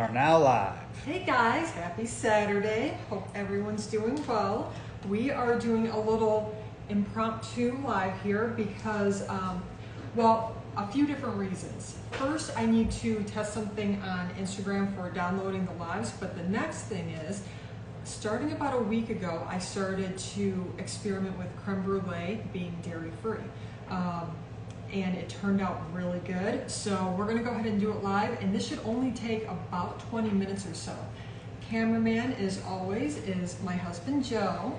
are now live. Hey guys, happy Saturday. Hope everyone's doing well. We are doing a little impromptu live here because, well, a few different reasons. First, I need to test something on Instagram for downloading the lives, but the next thing is, starting about a week ago, I started to experiment with creme brulee being dairy-free. And it turned out really good. So we're gonna go ahead and do it live, and this should only take about 20 minutes or so. Cameraman, as always, is my husband, Joe.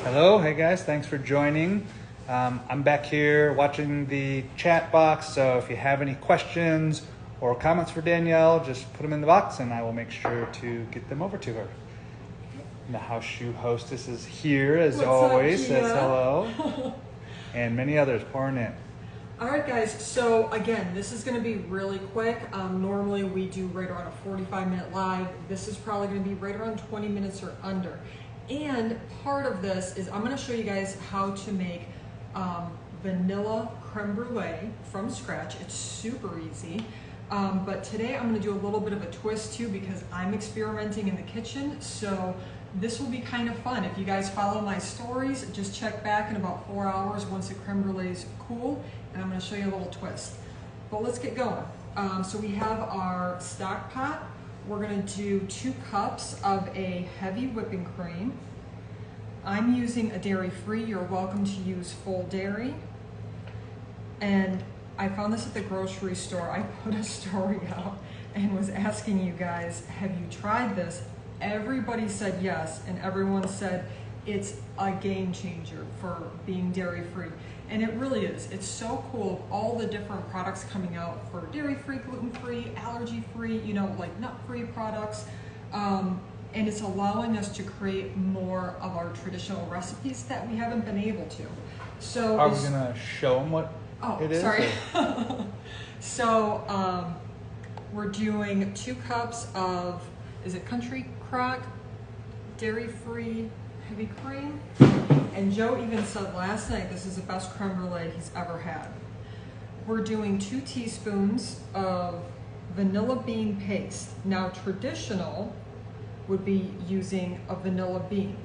Hello, hey guys, thanks for joining. I'm back here watching the chat box, so if you have any questions or comments for Danielle, just put them in the box and I will make sure to get them over to her. And the house shoe hostess is here as always, says hello. And many others pouring in. All right, guys, so again, this is gonna be really quick. Normally we do right around a 45-minute live. This is probably gonna be right around 20 minutes or under. And part of this is I'm gonna show you guys how to make vanilla creme brulee from scratch. It's super easy. But today I'm gonna do a little bit of a twist too because I'm experimenting in the kitchen. So this will be kind of fun. If you guys follow my stories, just check back in about 4 hours once the creme brulee is cool, and I'm gonna show you a little twist. But let's get going. So we have our stock pot. We're gonna do 2 cups of a heavy whipping cream. I'm using a dairy-free. You're welcome to use full dairy. And I found this at the grocery store. I put a story out and was asking you guys, have you tried this? Everybody said yes, and everyone said it's a game changer for being dairy-free. And it really is. It's so cool, all the different products coming out for dairy-free, gluten-free, allergy-free, you know, like nut-free products. And it's allowing us to create more of our traditional recipes that we haven't been able to. So are we gonna show them what it is? Sorry. So we're doing 2 cups of, is it Country Crock dairy-free heavy cream? And Joe even said last night this is the best creme brulee he's ever had. We're doing 2 teaspoons of vanilla bean paste. Now traditional would be using a vanilla bean.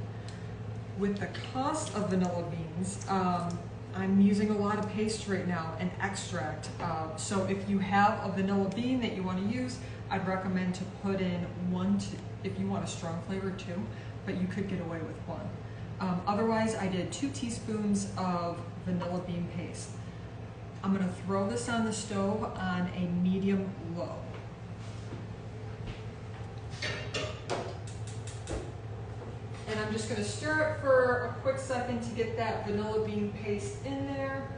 With the cost of vanilla beans, I'm using a lot of paste right now and extract. So if you have a vanilla bean that you want to use, I'd recommend to put in 1 to, if you want a strong flavor 2, but you could get away with 1. Otherwise, I did 2 teaspoons of vanilla bean paste. I'm gonna throw this on the stove on a medium low. And I'm just gonna stir it for a quick second to get that vanilla bean paste in there.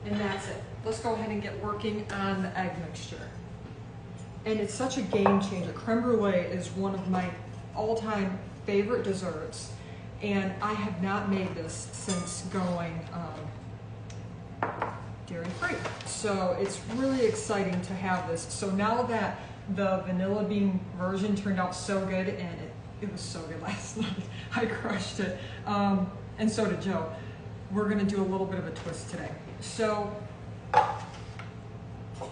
And that's it. Let's go ahead and get working on the egg mixture. And it's such a game changer. Creme brulee is one of my all-time favorite desserts. And I have not made this since going dairy-free. So it's really exciting to have this. So now that the vanilla bean version turned out so good, and it was so good last night. I crushed it. And so did Joe. We're gonna do a little bit of a twist today. So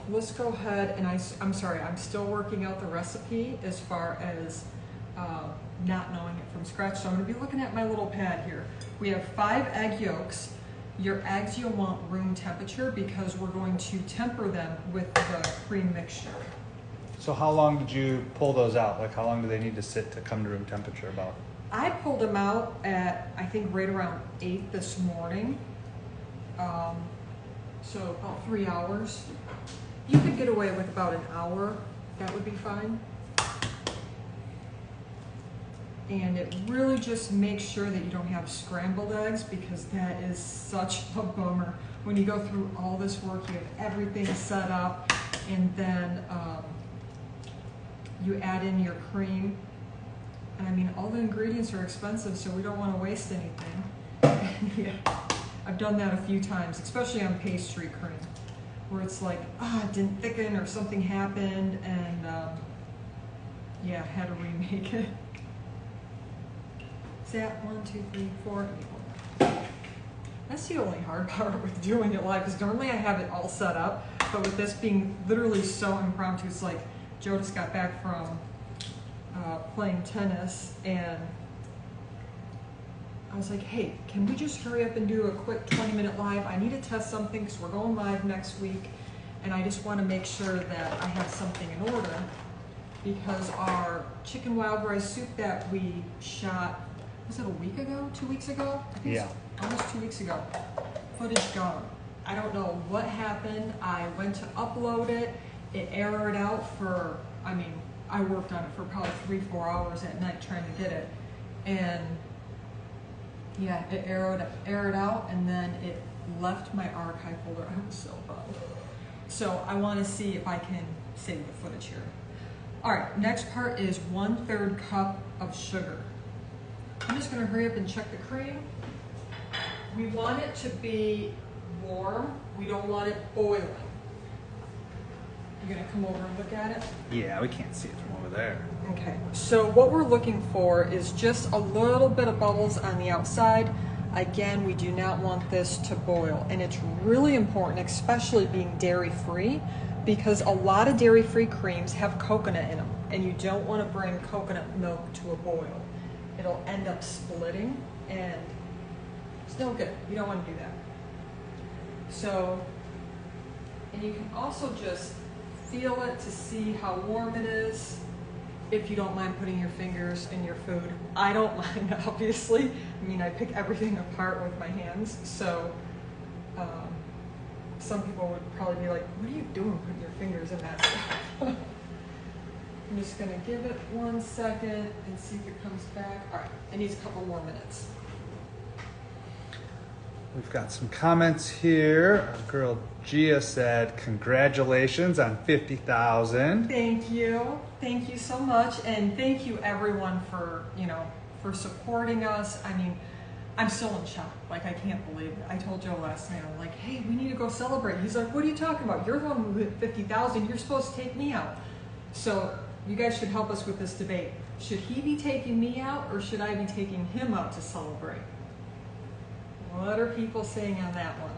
let's go ahead and I'm sorry, I'm still working out the recipe as far as not knowing it from scratch. So I'm gonna be looking at my little pad here. We have 5 egg yolks. Your eggs you'll want room temperature because we're going to temper them with the cream mixture. So how long did you pull those out? Like how long do they need to sit to come to room temperature about? I pulled them out at, I think, right around 8 this morning. So about 3 hours. You could get away with about an hour. That would be fine. And it really just makes sure that you don't have scrambled eggs because that is such a bummer. When you go through all this work, you have everything set up and then you add in your cream. And I mean, all the ingredients are expensive, so we don't want to waste anything. Yeah, I've done that a few times, especially on pastry cream, where it's like, it didn't thicken or something happened, and yeah, had to remake it. Is that 1, 2, 3, 4? That's the only hard part with doing it live, because normally I have it all set up. But with this being literally so impromptu, it's like Joe just got back from playing tennis, and I was like, hey, can we just hurry up and do a quick 20-minute live? I need to test something because we're going live next week, and I just want to make sure that I have something in order, because our chicken wild rice soup that we shot, was it a week ago, 2 weeks ago? I think Yeah. almost 2 weeks ago. Footage gone. I don't know what happened. I went to upload it. It errored out for, I mean, I worked on it for probably 3-4 hours at night trying to get it. And yeah, it errored out, and then it left my archive folder. I was so bummed. So I want to see if I can save the footage here. All right, next part is 1/3 cup of sugar. I'm just gonna hurry up and check the cream. We want it to be warm. We don't want it boiling. You're gonna come over and look at it? Yeah, we can't see it from over there. Okay, so what we're looking for is just a little bit of bubbles on the outside. Again, we do not want this to boil, and it's really important, especially being dairy-free, because a lot of dairy-free creams have coconut in them, and you don't want to bring coconut milk to a boil. It'll end up splitting, and it's no good. You don't want to do that. So, and you can also just feel it to see how warm it is, if you don't mind putting your fingers in your food. I don't mind, obviously. I mean, I pick everything apart with my hands, so some people would probably be like, what are you doing putting your fingers in that stuff? I'm just gonna give it 1 second and see if it comes back. All right, it needs a couple more minutes. We've got some comments here. Our girl Gia said, congratulations on 50,000. Thank you so much, and thank you everyone for, you know, for supporting us. I mean, I'm still in shock. Like, I can't believe it. I told Joe last night, I'm like, hey, we need to go celebrate. He's like, what are you talking about? You're the one who hit 50,000. You're supposed to take me out. So you guys should help us with this debate. Should he be taking me out, or should I be taking him out to celebrate? What are people saying on that one?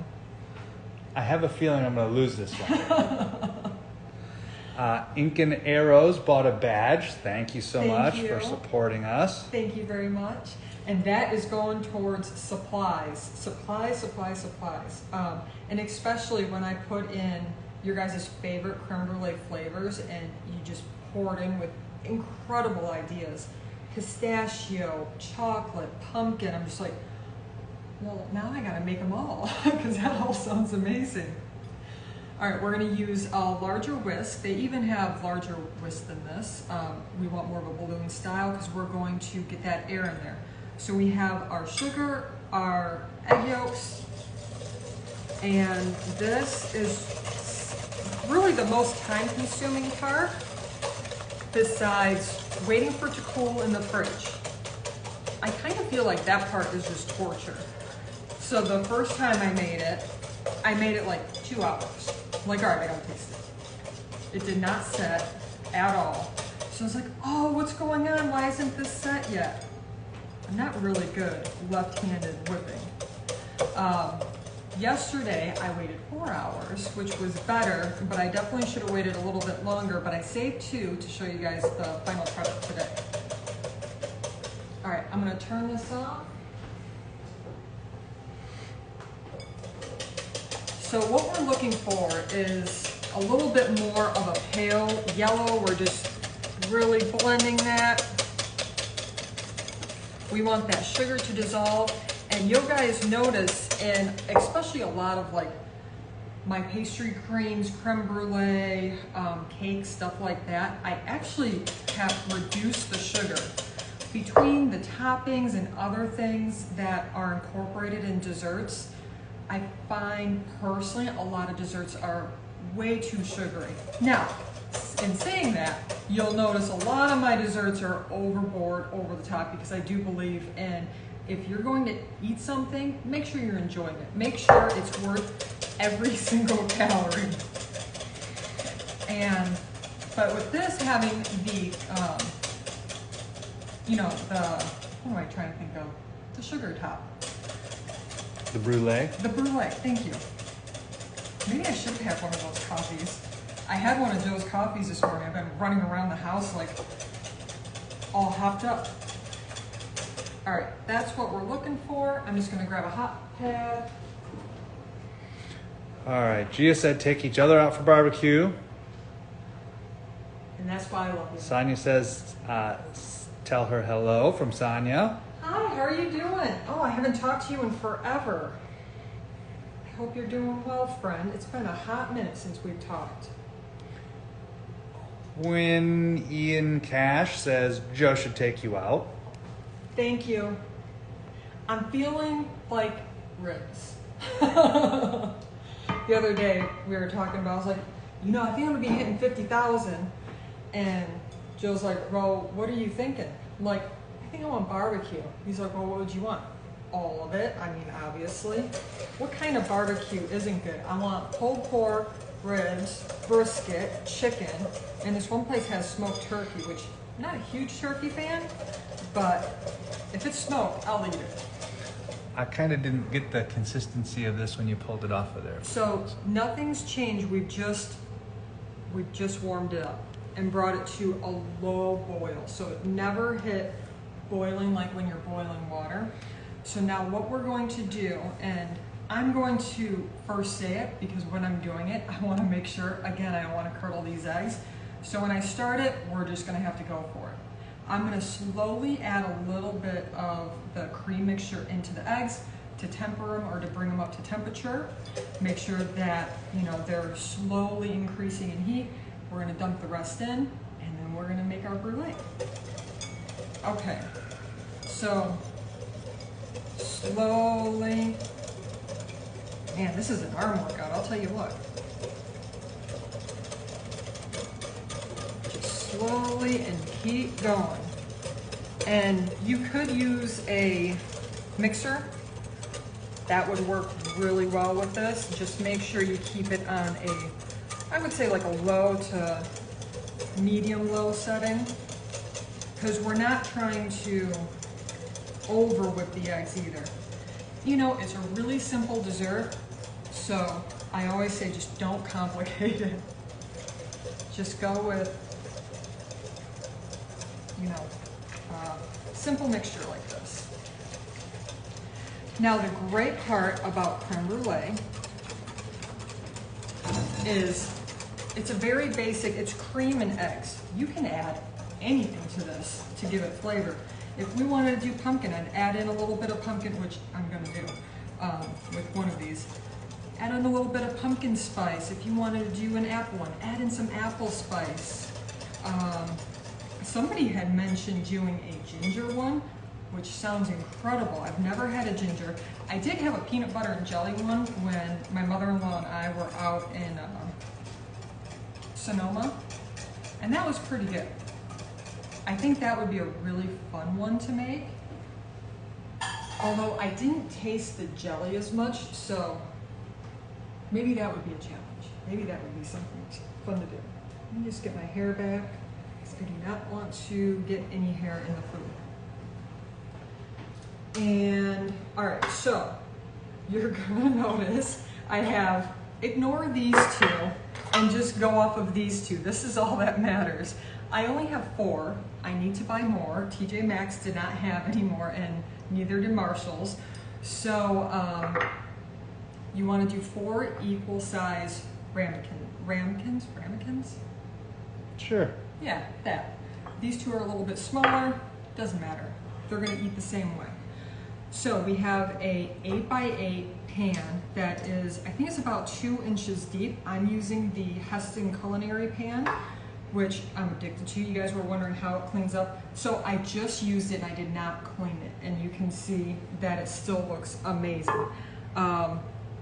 I have a feeling I'm going to lose this one. Incan Arrows bought a badge. Thank you so much for supporting us. Thank you very much. And that is going towards supplies. Supplies. And especially when I put in your guys' favorite creme brulee flavors, and you just pour it in with incredible ideas. Pistachio, chocolate, pumpkin. I'm just like, well, now I gotta make them all, because that all sounds amazing. All right, we're gonna use a larger whisk. They even have larger whisk than this. We want more of a balloon style, because we're going to get that air in there. So we have our sugar, our egg yolks, and this is really the most time-consuming part, besides waiting for it to cool in the fridge. I kind of feel like that part is just torture. So the first time I made it like 2 hours. I'm like, all right, I gotta taste it. It did not set at all. So I was like, oh, what's going on? Why isn't this set yet? I'm not really good left-handed whipping. Yesterday, I waited 4 hours, which was better, but I definitely should have waited a little bit longer, but I saved 2 to show you guys the final product today. All right, I'm gonna turn this off. So what we're looking for is a little bit more of a pale yellow. We're just really blending that. We want that sugar to dissolve. And you guys notice, and especially a lot of like my pastry creams, creme brulee, cakes, stuff like that, I actually have reduced the sugar. Between the toppings and other things that are incorporated in desserts, I find personally a lot of desserts are way too sugary. Now, in saying that, you'll notice a lot of my desserts are overboard, over the top, because I do believe in, if you're going to eat something, make sure you're enjoying it. Make sure it's worth every single calorie. But with this having the, you know, what am I trying to think of? The sugar top. The brulee? The brulee, thank you. Maybe I should have one of those coffees. I had one of Joe's coffees this morning. I've been running around the house like all hopped up. All right, that's what we're looking for. I'm just gonna grab a hot pad. All right, Gia said take each other out for barbecue. And that's why I love you. Sonia says tell her hello from Sonia. Hi, how are you doing? Oh, I haven't talked to you in forever. I hope you're doing well, friend. It's been a hot minute since we've talked. When Ian Cash says Joe should take you out. Thank you. I'm feeling like ribs. The other day we were talking about, I was like, you know, I think I'm gonna be hitting 50,000. And Joe's like, bro, what are you thinking? I'm like, I think I want barbecue. He's like, well, what would you want? All of it. I mean, obviously. What kind of barbecue isn't good? I want pulled pork, ribs, brisket, chicken, and this one place has smoked turkey, which I'm not a huge turkey fan, but if it's smoked, I'll eat it. I kind of didn't get the consistency of this when you pulled it off of there. So nothing's changed. We've just warmed it up and brought it to a low boil. So it never hit boiling like when you're boiling water. So now what we're going to do, and I'm going to first say it because when I'm doing it, I want to make sure, again, I don't want to curdle these eggs. So when I start it, we're just going to have to go for it. I'm going to slowly add a little bit of the cream mixture into the eggs to temper them or to bring them up to temperature. Make sure that, you know, they're slowly increasing in heat. We're going to dump the rest in, and then we're going to make our brulee. Okay, so slowly. Man, this is an arm workout, I'll tell you what. Just slowly and keep going. And you could use a mixer. That would work really well with this. Just make sure you keep it on a, I would say like a low to medium low setting, because we're not trying to over whip the eggs either. You know, it's a really simple dessert, so I always say just don't complicate it. Just go with, you know, simple mixture like this. Now the great part about creme brulee is it's a very basic, it's cream and eggs. You can add anything to this to give it flavor. If we wanted to do pumpkin, I'd add in a little bit of pumpkin, which I'm gonna do with one of these. Add in a little bit of pumpkin spice. If you wanted to do an apple one, add in some apple spice. Somebody had mentioned doing a ginger one, which sounds incredible. I've never had a ginger. I did have a peanut butter and jelly one when my mother-in-law and I were out in Sonoma, and that was pretty good. I think that would be a really fun one to make. Although I didn't taste the jelly as much, so maybe that would be a challenge. Maybe that would be something fun to do. Let me just get my hair back, because I do not want to get any hair in the food. And, all right, so you're gonna notice I have, ignore these two and just go off of these two. This is all that matters. I only have 4. I need to buy more. TJ Maxx did not have any more, and neither did Marshall's. So you want to do 4 equal size ramekins? Sure. Yeah, that. These 2 are a little bit smaller. Doesn't matter. They're going to eat the same way. So we have a 8x8 pan that is, I think it's about 2 inches deep. I'm using the Heston Culinary pan, which I'm addicted to. You guys were wondering how it cleans up. So I just used it and I did not clean it. And you can see that it still looks amazing.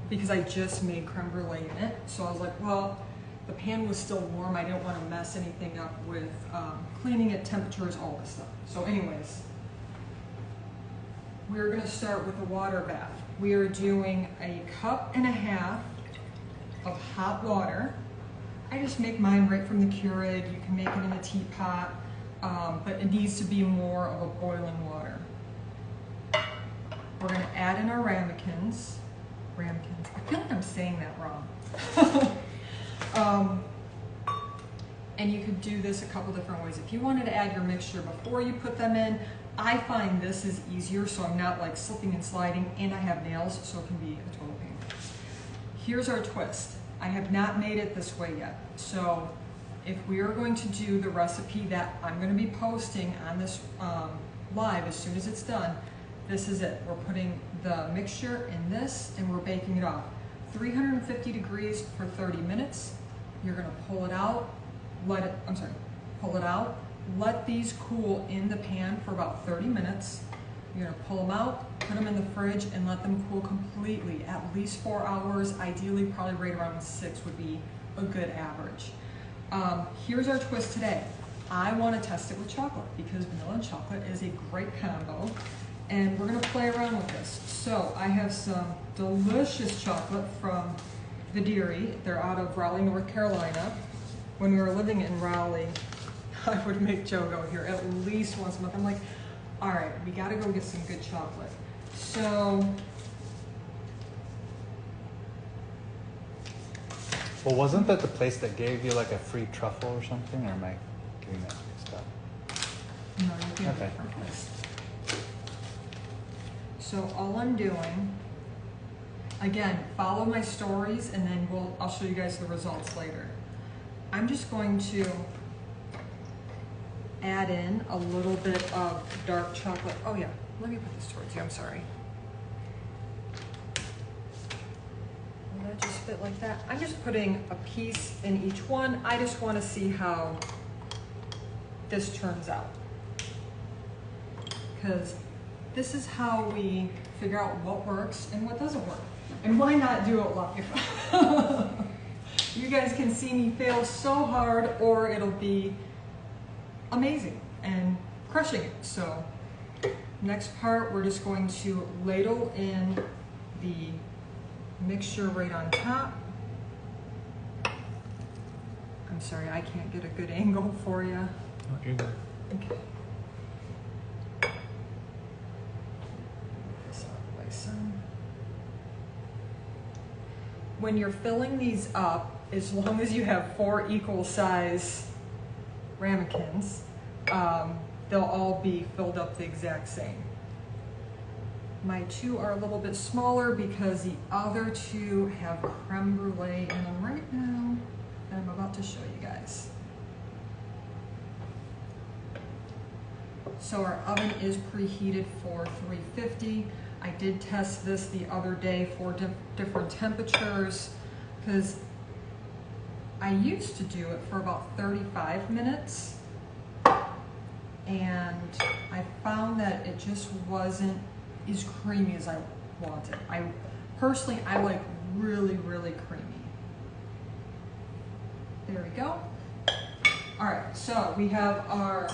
Because I just made creme brulee in it. So I was like, well, the pan was still warm. I didn't want to mess anything up with cleaning it, temperatures, all this stuff. So anyways, we're gonna start with a water bath. We are doing 1.5 cups of hot water. I just make mine right from the Keurig. You can make it in a teapot, but it needs to be more of a boiling water. We're gonna add in our ramekins. I feel like I'm saying that wrong. And you could do this a couple different ways. If you wanted to add your mixture before you put them in, I find this is easier, so I'm not like slipping and sliding, and I have nails, so it can be a total pain. Here's our twist. I have not made it this way yet. So if we are going to do the recipe that I'm going to be posting on this live as soon as it's done, this is it. We're putting the mixture in this and we're baking it off. 350 degrees for 30 minutes. You're going to pull it out, pull it out, let these cool in the pan for about 30 minutes. You're going to pull them out, put them in the fridge, and let them cool completely, at least 4 hours. Ideally, probably right around 6 would be a good average. Here's our twist today. I want to test it with chocolate because vanilla and chocolate is a great combo, and we're going to play around with this. So I have some delicious chocolate from the dairy. They're out of Raleigh, North Carolina. When we were living in Raleigh, I would make Joe go here at least once a month. I'm like, all right, we got to go get some good chocolate. So, well, wasn't that the place that gave you like a free truffle or something, or am I getting that mixed up? no, you're getting a different place. So all I'm doing, again, follow my stories, and then I'll show you guys the results later. I'm just going to add in a little bit of dark chocolate. Oh yeah, let me put this towards you, I'm sorry. Will that just fit like that? I'm just putting a piece in each one. I just want to see how this turns out, because this is how we figure out what works and what doesn't work. And why not do it live? You guys can see me fail so hard, or it'll be amazing and crushing it. So next part, we're just going to ladle in the mixture right on top. I'm sorry, I can't get a good angle for you. Oh, you're good. Okay. This out by some. When you're filling these up, as long as you have 4 equal size ramekins, they'll all be filled up the exact same. My 2 are a little bit smaller because the other 2 have creme brulee in them right now, and I'm about to show you guys. So our oven is preheated for 350. I did test this the other day for different temperatures, because I used to do it for about 35 minutes, and I found that it just wasn't as creamy as I wanted. Personally, I like really, really creamy. There we go. All right, so we have our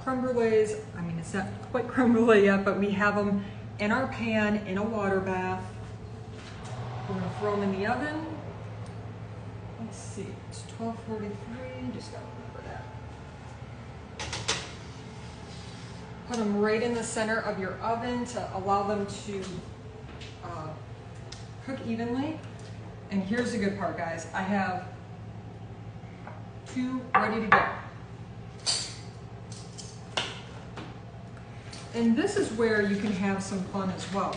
creme brulees. I mean, it's not quite creme brulee yet, but we have them in our pan in a water bath. We're gonna throw them in the oven. Let's see, it's 12:43, just gotta remember that. Put them right in the center of your oven to allow them to cook evenly. And here's the good part, guys. I have 2 ready to go. And this is where you can have some fun as well.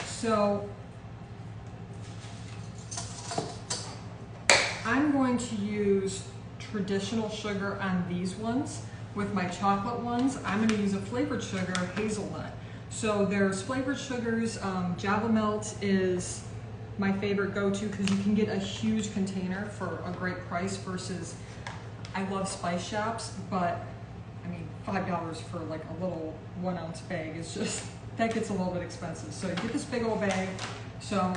So I'm going to use traditional sugar on these ones. With my chocolate ones, I'm going to use a flavored sugar, hazelnut. So there's flavored sugars. Java Melt is my favorite go-to because you can get a huge container for a great price versus, I love Spice Shops, but I mean, $5 for like a little 1 ounce bag is just, that gets a little bit expensive. So you get this big old bag. So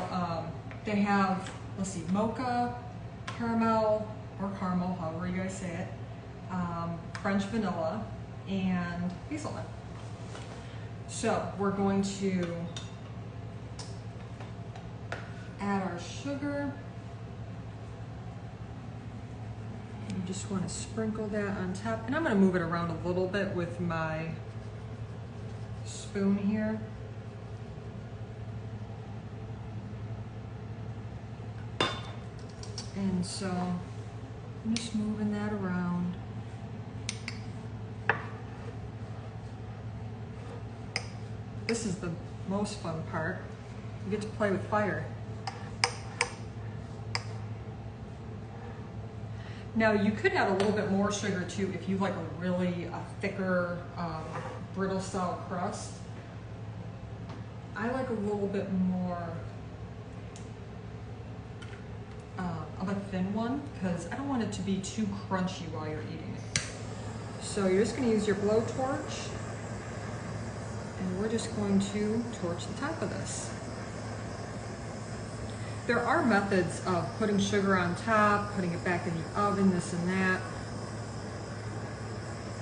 they have, let's see, mocha, caramel, or caramel, however you guys say it, French vanilla, and hazelnut. So we're going to add our sugar. You just want to sprinkle that on top, and I'm going to move it around a little bit with my spoon here. in, so I'm just moving that around. This is the most fun part. You get to play with fire. Now you could add a little bit more sugar too if you like a really thicker, brittle style crust. I like a little bit more of a thin one because I don't want it to be too crunchy while you're eating it. So you're just going to use your blowtorch, and we're just going to torch the top of this. There are methods of putting sugar on top, putting it back in the oven, this and that.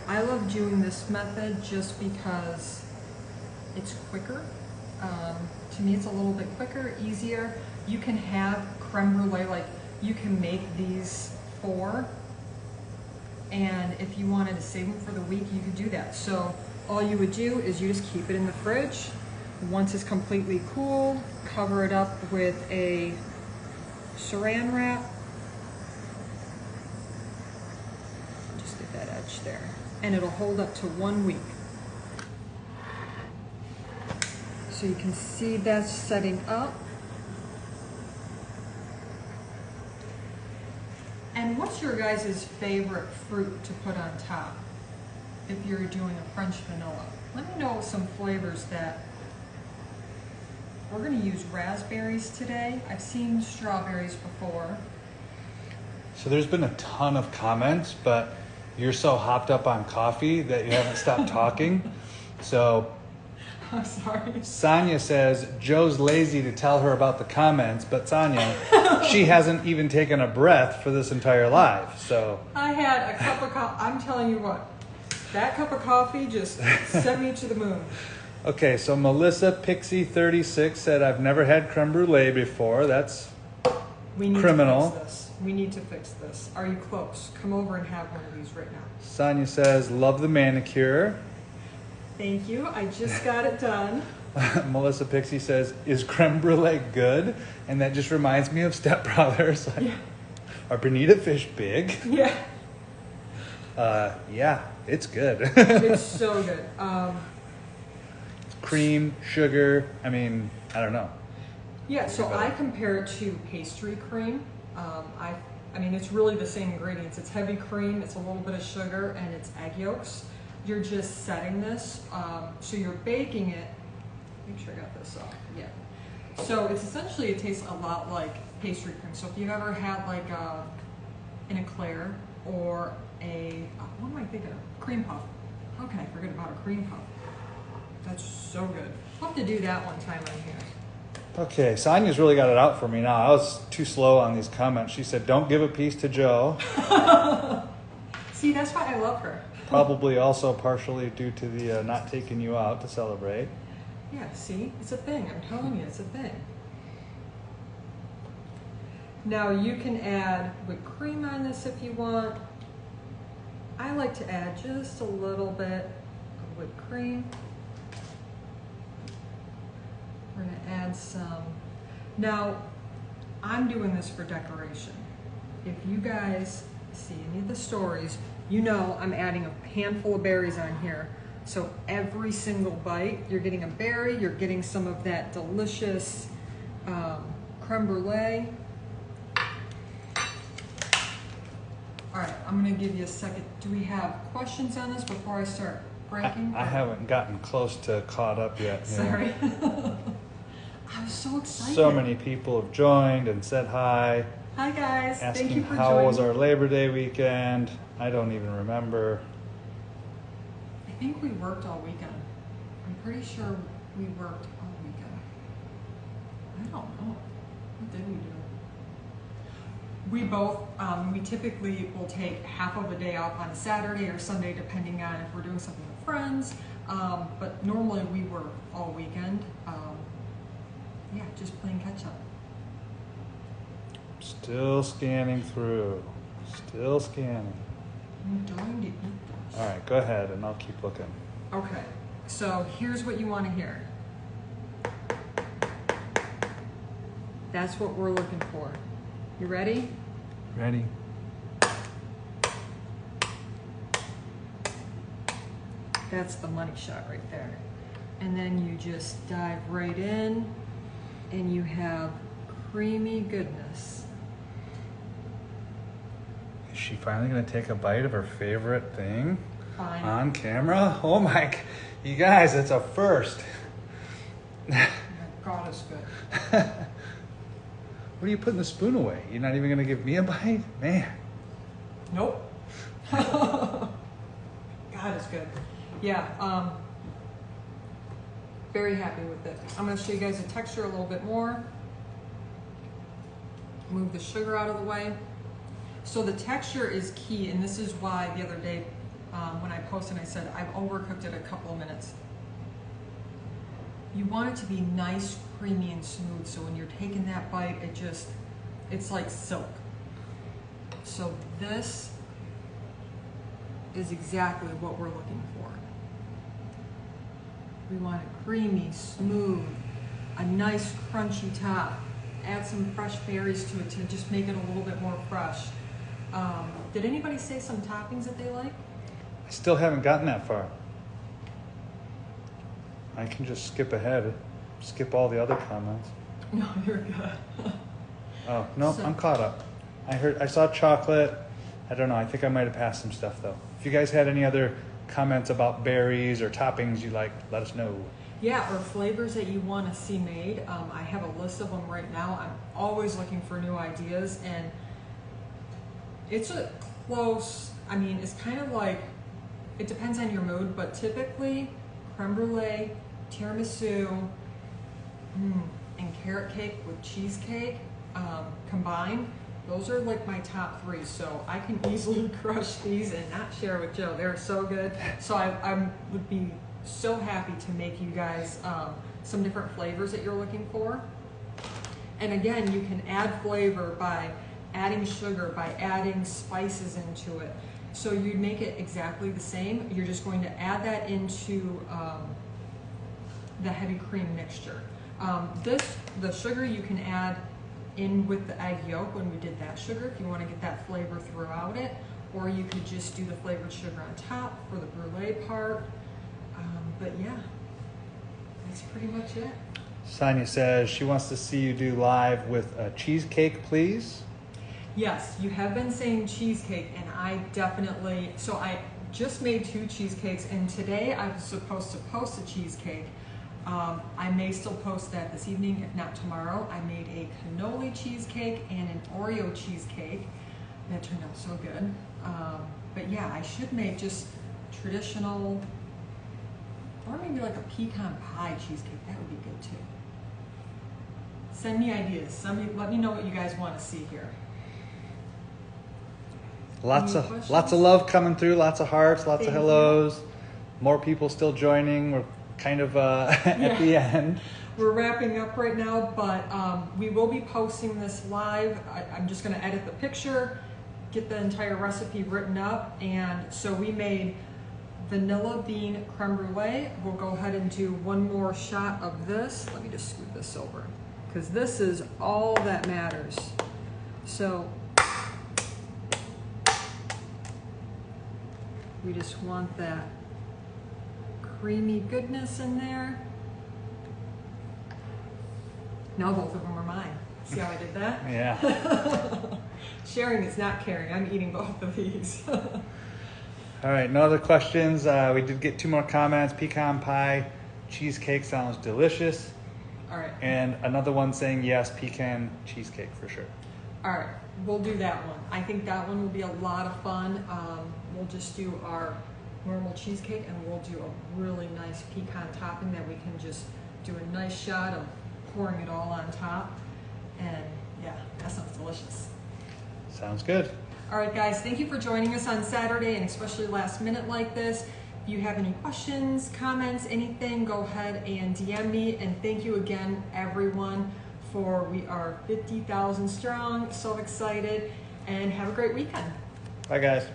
I love doing this method just because it's quicker. To me, it's a little bit quicker, easier. You can have creme brulee, like you can make these 4, and if you wanted to save them for the week, you could do that. So all you would do is you just keep it in the fridge. Once it's completely cool, cover it up with a saran wrap. Just get that edge there. And it'll hold up to 1 week. So you can see that's setting up. And what's your guys' favorite fruit to put on top if you're doing a French vanilla? Let me know some flavors that. We're going to use raspberries today. I've seen strawberries before. So there's been a ton of comments, but you're so hopped up on coffee that you haven't stopped talking. So I'm sorry. Sonia says Joe's lazy to tell her about the comments, but Sonia, she hasn't even taken a breath for this entire live. So I had a cup of coffee. I'm telling you what, that cup of coffee just sent me to the moon. Okay, so Melissa Pixie 36 said, I've never had creme brulee before. That's criminal. To fix this. We need to fix this. Are you close? Come over and have one of these right now. Sonia says, love the manicure. Thank you. I just got it done. Melissa Pixie says, is creme brulee good? And that just reminds me of Step Brothers. Like, Yeah. Are bonita fish big? Yeah. Yeah, it's good. It's so good. Cream, sugar, I mean, I don't know. Yeah, so I compare it to pastry cream. I mean, it's really the same ingredients. It's heavy cream, it's a little bit of sugar, and it's egg yolks. You're just setting this, so you're baking it. Make sure I got this off. Yeah. So it's essentially, it tastes a lot like pastry cream. So if you've ever had like an eclair or a, what am I thinking of? Cream puff. How can I forget about a cream puff? That's so good. I'll have to do that one time on here. Okay, Sonia's really got it out for me now. I was too slow on these comments. She said, don't give a piece to Joe. See, that's why I love her. Probably also partially due to the not taking you out to celebrate. Yeah, see? It's a thing. I'm telling you, it's a thing. Now, you can add whipped cream on this if you want. I like to add just a little bit of whipped cream. We're going to add some. Now, I'm doing this for decoration. If you guys see any of the stories, you know I'm adding a handful of berries on here. So every single bite, you're getting a berry, you're getting some of that delicious creme brulee. All right, I'm going to give you a second. Do we have questions on this before I start breaking? I haven't gotten close to caught up yet. Sorry. I was so excited. So many people have joined and said hi. Hi guys, asking thank you for how joining. was our Labor Day weekend. I don't even remember. I think we worked all weekend. I'm pretty sure we worked all weekend. I don't know. What did we do? We both, we typically will take half of a day off on a Saturday or Sunday depending on if we're doing something with friends. But normally we work all weekend. Yeah, just playing catch up. Still scanning through. Still scanning. I'm dying to eat this. All right, go ahead and I'll keep looking. Okay, so here's what you want to hear. That's what we're looking for. You ready? Ready? That's the money shot right there. And then you just dive right in and you have creamy goodness. Is she finally gonna take a bite of her favorite thing? Fine. On camera? Oh my, you guys, it's a first. God is good. What are you putting the spoon away? You're not even gonna give me a bite? Man. Nope. God is good. Yeah, very happy with it. I'm gonna show you guys the texture a little bit more. Move the sugar out of the way. So the texture is key, and this is why the other day when I posted, I said I've overcooked it a couple of minutes. You want it to be nice, creamy, and smooth, so when you're taking that bite, it's like silk. So this is exactly what we're looking for. We want it creamy, smooth, a nice crunchy top. Add some fresh berries to it to just make it a little bit more fresh. Did anybody say some toppings that they like? I still haven't gotten that far. I can just skip ahead, skip all the other comments. No, you're good. Oh, no, I'm caught up. I saw chocolate. I don't know, I think I might have passed some stuff though. If you guys had any other comments about berries or toppings you like, let us know. Yeah, or flavors that you want to see made. I have a list of them right now. I'm always looking for new ideas, and it's a close, I mean, it's kind of like, it depends on your mood, but typically creme brulee, tiramisu, and carrot cake with cheesecake combined. Those are like my top three, so I can easily crush these and not share with Joe. They're so good. So I would be so happy to make you guys some different flavors that you're looking for. And again, you can add flavor by adding sugar, by adding spices into it. So you'd make it exactly the same. You're just going to add that into the heavy cream mixture. The sugar you can add in with the egg yolk when we did that sugar if you want to get that flavor throughout it, or you could just do the flavored sugar on top for the brulee part. But yeah, that's pretty much it. Sonia says she wants to see you do live with a cheesecake, please. Yes, you have been saying cheesecake, and I definitely, so I just made 2 cheesecakes, and today I was supposed to post a cheesecake. I may still post that this evening, if not tomorrow. I made a cannoli cheesecake and an Oreo cheesecake. That turned out so good. But yeah, I should make just traditional, or maybe like a pecan pie cheesecake. That would be good too. Send me ideas. Let me know what you guys want to see here. Lots of love coming through, lots of hearts, lots of hellos. More people still joining. We're kind of at the end. We're wrapping up right now, but we will be posting this live. I'm just going to edit the picture, get the entire recipe written up, and so we made vanilla bean creme brulee. We'll go ahead and do one more shot of this. Let me just scoot this over, because this is all that matters. So we just want that creamy goodness in there. Now both of them are mine. See how I did that? Yeah. Sharing is not caring. I'm eating both of these. All right, no other questions. We did get 2 more comments. Pecan pie cheesecake sounds delicious. All right. And another one saying yes, pecan cheesecake for sure. All right, we'll do that one. I think that one will be a lot of fun. We'll just do our normal cheesecake, and we'll do a really nice pecan topping that we can just do a nice shot of pouring it all on top. And yeah, that sounds delicious. Sounds good. All right, guys, thank you for joining us on Saturday, and especially last minute like this. If you have any questions, comments, anything, go ahead and DM me. And thank you again, everyone, we are 50,000 strong. So excited, and have a great weekend. Bye, guys.